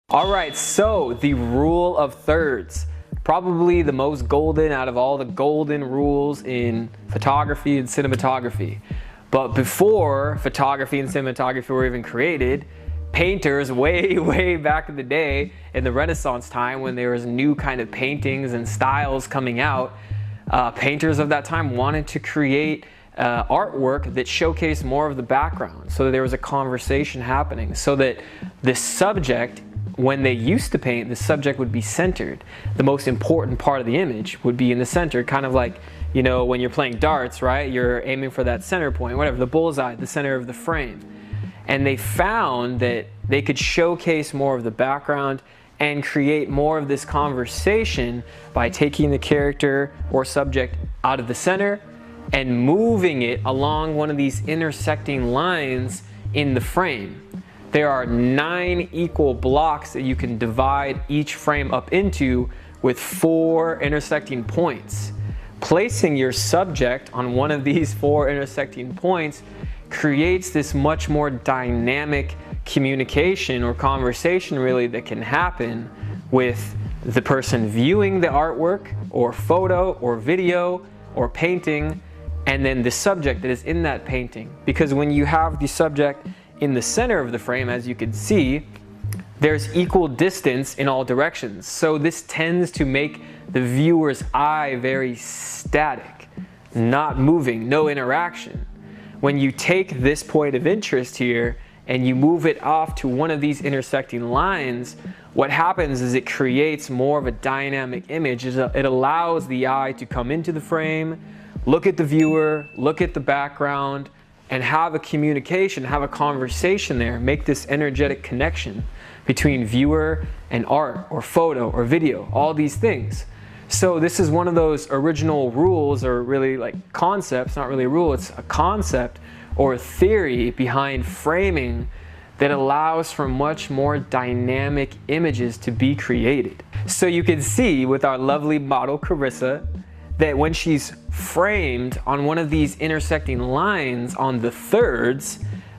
All right, so the rule of thirds, probably the most golden out of all the golden rules in photography and cinematography. But before photography and cinematography were even created, painters way back in the day, in the Renaissance time when there was new kind of paintings and styles coming out, painters of that time wanted to create artwork that showcased more of the background, so that there was a conversation happening, so that the subject, when they used to paint, the subject would be centered. The most important part of the image would be in the center, kind of like, you know, when you're playing darts, right? You're aiming for that center point, whatever, the bullseye, the center of the frame. And they found that they could showcase more of the background and create more of this conversation by taking the character or subject out of the center and moving it along one of these intersecting lines in the frame. There are 9 equal blocks that you can divide each frame up into with 4 intersecting points. Placing your subject on one of these 4 intersecting points creates this much more dynamic communication or conversation really that can happen with the person viewing the artwork or photo or video or painting, and then the subject that is in that painting. Because when you have the subject in the center of the frame, as you can see, there's equal distance in all directions. So this tends to make the viewer's eye very static, not moving, no interaction. When you take this point of interest here and you move it off to one of these intersecting lines, what happens is it creates more of a dynamic image. It allows the eye to come into the frame, look at the viewer, look at the background, and have a communication, have a conversation there, make this energetic connection between viewer and art or photo or video, all these things. So this is one of those original rules, or really like concepts, not really a rule, it's a concept or a theory behind framing that allows for much more dynamic images to be created. So you can see with our lovely model Carissa, that when she's framed on one of these intersecting lines on the thirds,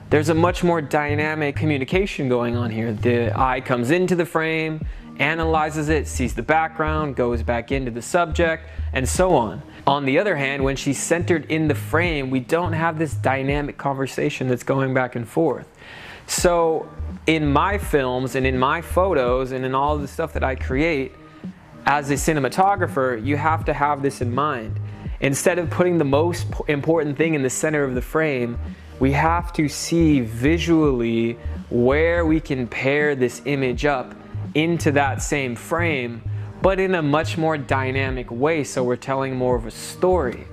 there's a much more dynamic communication going on here. The eye comes into the frame, analyzes it, sees the background, goes back into the subject, and so on. On the other hand, when she's centered in the frame, we don't have this dynamic conversation that's going back and forth. So in my films and in my photos and in all the stuff that I create, as a cinematographer, you have to have this in mind. Instead of putting the most important thing in the center of the frame, we have to see visually where we can pair this image up into that same frame, but in a much more dynamic way, so we're telling more of a story.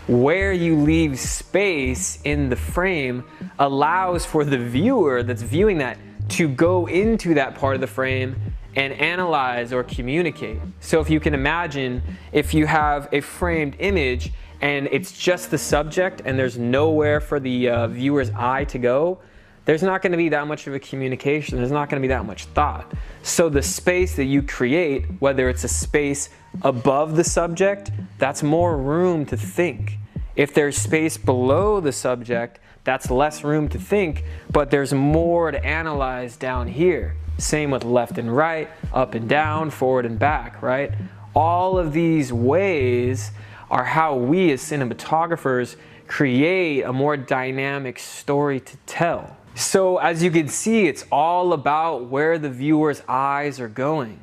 Where you leave space in the frame allows for the viewer that's viewing that to go into that part of the frame and analyze or communicate. So if you can imagine, if you have a framed image and it's just the subject and there's nowhere for the viewer's eye to go, there's not going to be that much of a communication, there's not going to be that much thought. So the space that you create, whether it's a space above the subject, that's more room to think. If there's space below the subject, that's less room to think, but there's more to analyze down here. Same with left and right, up and down, forward and back, right? All of these ways are how we as cinematographers create a more dynamic story to tell. So as you can see, it's all about where the viewer's eyes are going.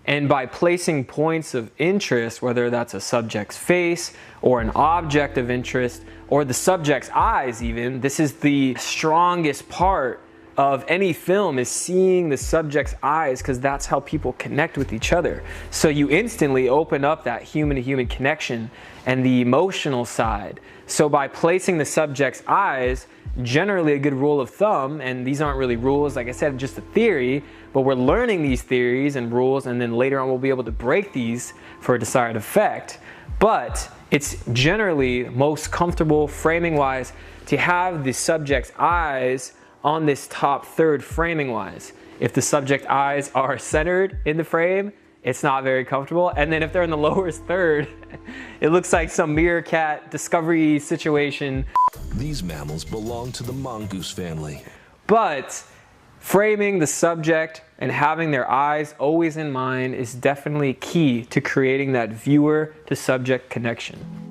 And by placing points of interest, whether that's a subject's face or an object of interest or the subject's eyes even, this is the strongest part of any film, is seeing the subject's eyes, because that's how people connect with each other. So you instantly open up that human-to-human connection and the emotional side. So by placing the subject's eyes, generally a good rule of thumb, and these aren't really rules, like I said, just a theory, but we're learning these theories and rules, and then later on we'll be able to break these for a desired effect. But it's generally most comfortable framing-wise to have the subject's eyes on this top third framing wise. If the subject eyes are centered in the frame, it's not very comfortable. And then if they're in the lowest third, it looks like some meerkat discovery situation. These mammals belong to the mongoose family. But Framing the subject and having their eyes always in mind is definitely key to creating that viewer to subject connection.